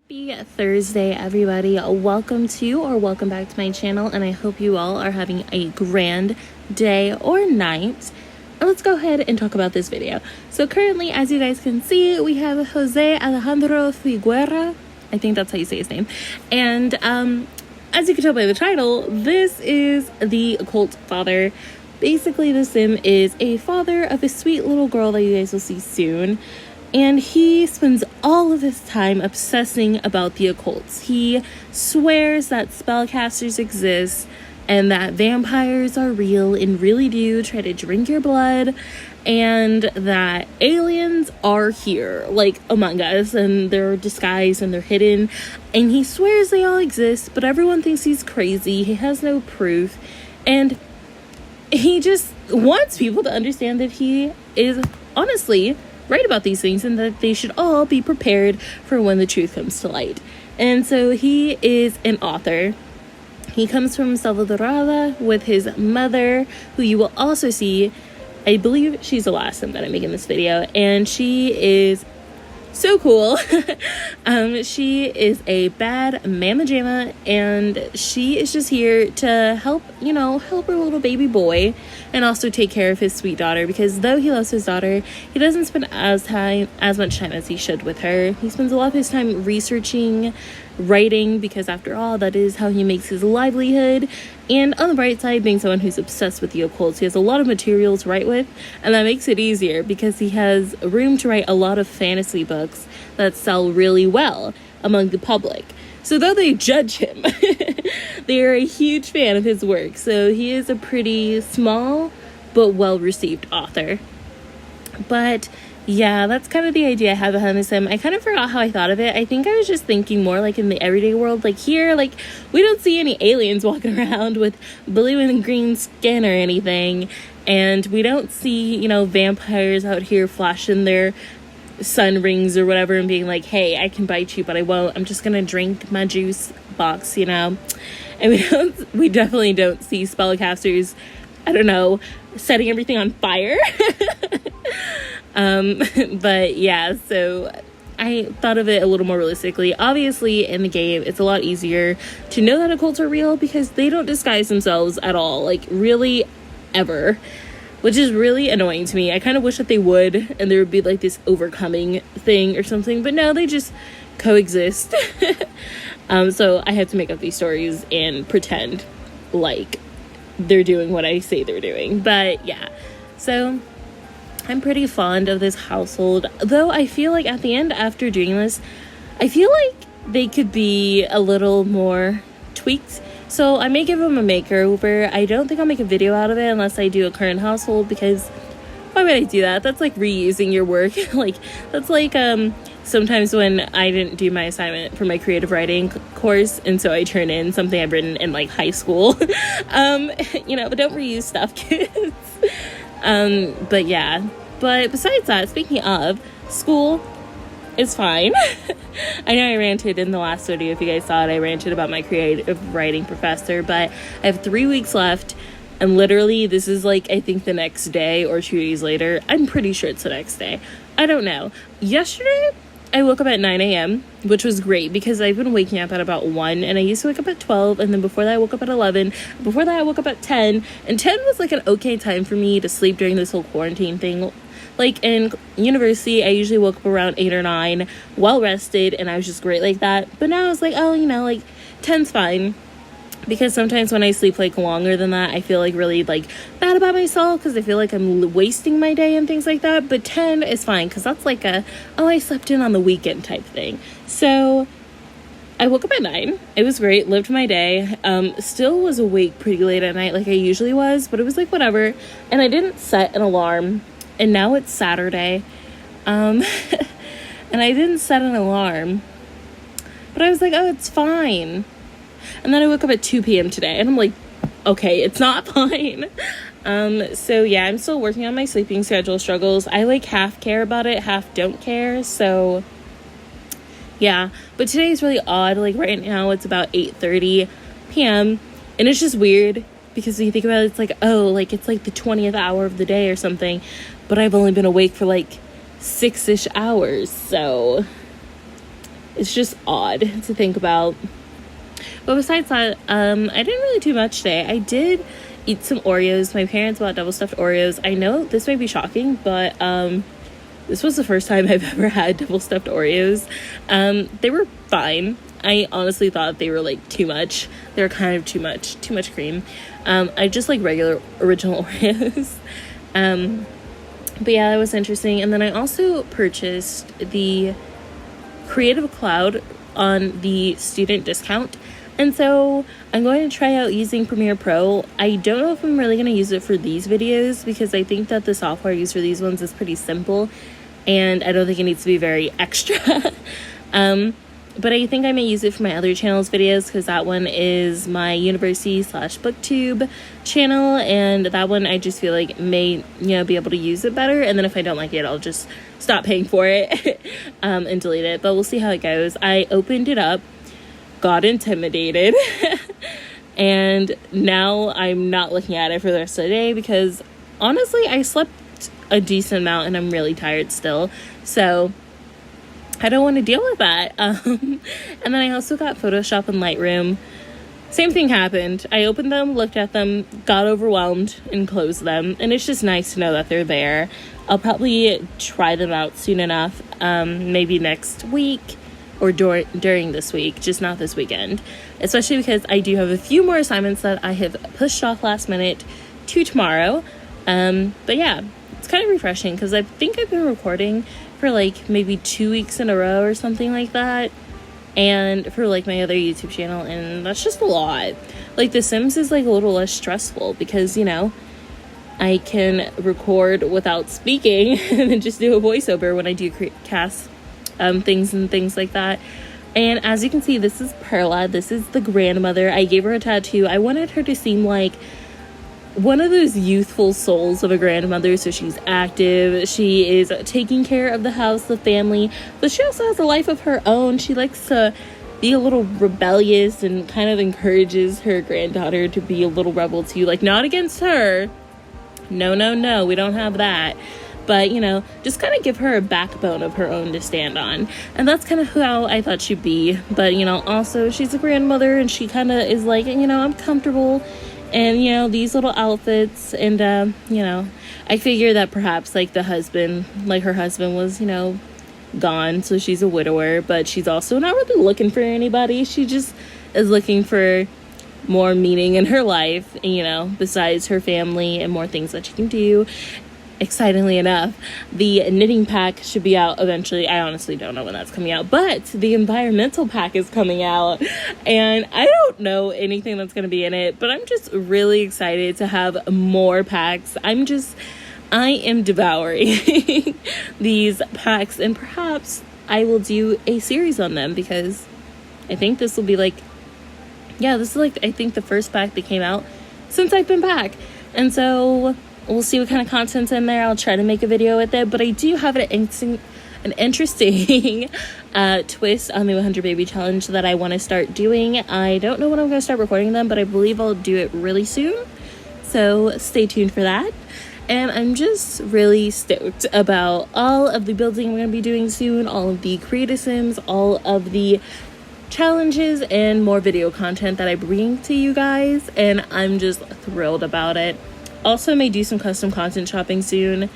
Happy Thursday, everybody. Welcome back to my channel, and I hope you all are having a grand day or night. And let's go ahead and talk about this video. So currently, as you guys can see, we have Jose Alejandro Figuera. I think that's how you say his name. And as you can tell by the title, this is the occult father. Basically, the sim is a father of a sweet little girl that you guys will see soon. And he spends all of his time obsessing about the occults. He swears that spellcasters exist and that vampires are real and really do try to drink your blood, and that aliens are here, like among us, and they're disguised and they're hidden. And he swears they all exist, but everyone thinks he's crazy. He has no proof. And he just wants people to understand that he is honestly right about these things and that they should all be prepared for when the truth comes to light. And so he is an author. He comes from Salvador with his mother, who you will also see. I believe she's the last time that I'm making this video, and she is so cool. She is a bad mama jamma, and she is just here to help her little baby boy, and also take care of his sweet daughter, because though he loves his daughter, he doesn't spend as much time as he should with her. He spends a lot of his time researching, writing, because after all, that is how he makes his livelihood. And on the bright side, being someone who's obsessed with the occults, he has a lot of material to write with, and that makes it easier because he has room to write a lot of fantasy books that sell really well among the public. So though they judge him, they are a huge fan of his work. So he is a pretty small but well-received author. But yeah, that's kind of the idea I have behind this sim. I kind of forgot how I thought of it. I think I was just thinking more like in the everyday world. Like here, like we don't see any aliens walking around with blue and green skin or anything. And we don't see, vampires out here flashing their sun rings or whatever and being like, hey, I can bite you, but I won't. I'm just gonna drink my juice box, And we definitely don't see spellcasters, setting everything on fire. But yeah, so I thought of it a little more realistically. Obviously, in the game, it's a lot easier to know that occults are real because they don't disguise themselves at all, like really ever, which is really annoying to me. I kind of wish that they would, and there would be like this overcoming thing or something, but no, they just coexist. So I have to make up these stories and pretend like they're doing what I say they're doing. But yeah, so I'm pretty fond of this household, though I feel like at the end, after doing this, I feel like they could be a little more tweaked. So I may give them a makeover. I don't think I'll make a video out of it unless I do a current household, because why would I do that? That's like reusing your work. That's like sometimes when I didn't do my assignment for my creative writing course, and so I turn in something I've written in like high school. But don't reuse stuff, kids. But yeah. But besides that, speaking of, school is fine. I know I ranted in the last video. If you guys saw it, I ranted about my creative writing professor, but I have 3 weeks left, and literally this is like, I think the next day or 2 days later. I'm pretty sure it's the next day. I don't know. Yesterday, I woke up at 9 a.m., which was great because I've been waking up at about 1, and I used to wake up at 12, and then before that I woke up at 11. Before that I woke up at 10, and 10 was like an okay time for me to sleep during this whole quarantine thing. Like in university, I usually woke up around 8 or 9, well rested, and I was just great like that. But now I was like, 10's fine. Because sometimes when I sleep like longer than that, I feel like really like bad about myself because I feel like I'm wasting my day and things like that. But 10 is fine because that's like I slept in on the weekend type thing. So I woke up at 9. It was great. Lived my day. Still was awake pretty late at night like I usually was, but it was like whatever. And I didn't set an alarm. And now it's Saturday. And I didn't set an alarm. But I was like, oh, it's fine. And then I woke up at 2 p.m. today. And I'm like, okay, it's not fine. So yeah, I'm still working on my sleeping schedule struggles. I like half care about it, half don't care. So yeah, but today is really odd. Like right now it's about 8:30 p.m. And it's just weird because when you think about it, it's like, oh, like it's like the 20th hour of the day or something. But I've only been awake for like 6-ish hours. So it's just odd to think about. But besides that, I didn't really do much today. I did eat some Oreos. My parents bought double stuffed Oreos. I know this may be shocking, but this was the first time I've ever had double stuffed Oreos. They were fine. I honestly thought they were like too much. They were kind of too much cream. I just like regular original Oreos. But yeah, that was interesting. And then I also purchased the Creative Cloud on the student discount. And so I'm going to try out using Premiere Pro. I don't know if I'm really going to use it for these videos because I think that the software used for these ones is pretty simple and I don't think it needs to be very extra. But I think I may use it for my other channel's videos because that one is my university/booktube channel, and that one I just feel like may, be able to use it better. And then if I don't like it, I'll just stop paying for it and delete it. But we'll see how it goes. I opened it up, got intimidated, and now I'm not looking at it for the rest of the day because honestly, I slept a decent amount and I'm really tired still. So I don't want to deal with that. And then I also got Photoshop and Lightroom. Same thing happened. I opened them, looked at them, got overwhelmed, and closed them. And it's just nice to know that they're there. I'll probably try them out soon enough. Maybe next week or during this week, just not this weekend. Especially because I do have a few more assignments that I have pushed off last minute to tomorrow. But yeah, it's kind of refreshing because I think I've been recording for like maybe 2 weeks in a row or something like that, and for like my other YouTube channel, and that's just a lot. Like The Sims is like a little less stressful because I can record without speaking and then just do a voiceover when I do cast things and things like that. And as you can see, this is Perla. This is the grandmother. I gave her a tattoo. I wanted her to seem like one of those youthful souls of a grandmother. So she's active, she is taking care of the house, the family, but she also has a life of her own. She likes to be a little rebellious and kind of encourages her granddaughter to be a little rebel too. Like, not against her, no, we don't have that, but just kind of give her a backbone of her own to stand on. And that's kind of how I thought she'd be. But also she's a grandmother and she kind of is like, I'm comfortable and these little outfits, and I figure that perhaps like her husband was gone, so she's a widower, but she's also not really looking for anybody. She just is looking for more meaning in her life, besides her family, and more things that she can do. Excitingly enough, the knitting pack should be out eventually. I honestly don't know when that's coming out, but the environmental pack is coming out, and I don't know anything that's going to be in it, but I'm just really excited to have more packs. I am devouring these packs, and perhaps I will do a series on them because I think this will be I think the first pack that came out since I've been back. And so we'll see what kind of content's in there. I'll try to make a video with it, but I do have an interesting twist on the 100 baby challenge that I want to start doing. I don't know when I'm going to start recording them, but I believe I'll do it really soon. So stay tuned for that. And I'm just really stoked about all of the building we're going to be doing soon, all of the creative sims, all of the challenges, and more video content that I bring to you guys. And I'm just thrilled about it. Also, I may do some custom content shopping soon.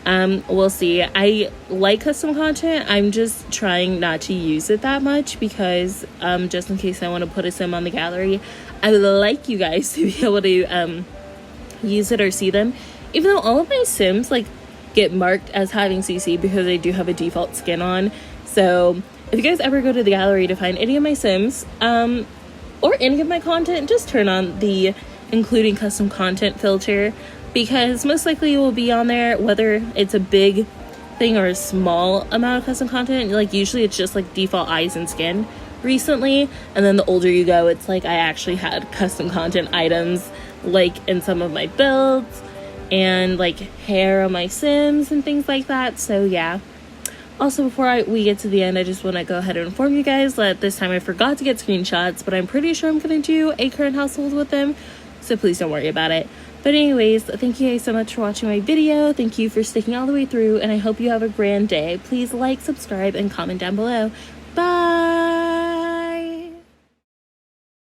We'll see. I like custom content. I'm just trying not to use it that much because just in case I want to put a sim on the gallery, I would like you guys to be able to use it or see them. Even though all of my sims get marked as having CC because I do have a default skin on. So if you guys ever go to the gallery to find any of my sims or any of my content, just turn on the including custom content filter, because most likely it will be on there whether it's a big thing or a small amount of custom content. Usually it's just default eyes and skin recently, and then the older you go, it's I actually had custom content items in some of my builds and hair on my sims and things like that. So yeah. Also, before we get to the end, I just want to go ahead and inform you guys that this time I forgot to get screenshots, but I'm pretty sure I'm going to do a current household with them, so please don't worry about it. But anyways, thank you guys so much for watching my video. Thank you for sticking all the way through, and I hope you have a grand day. Please like, subscribe, and comment down below.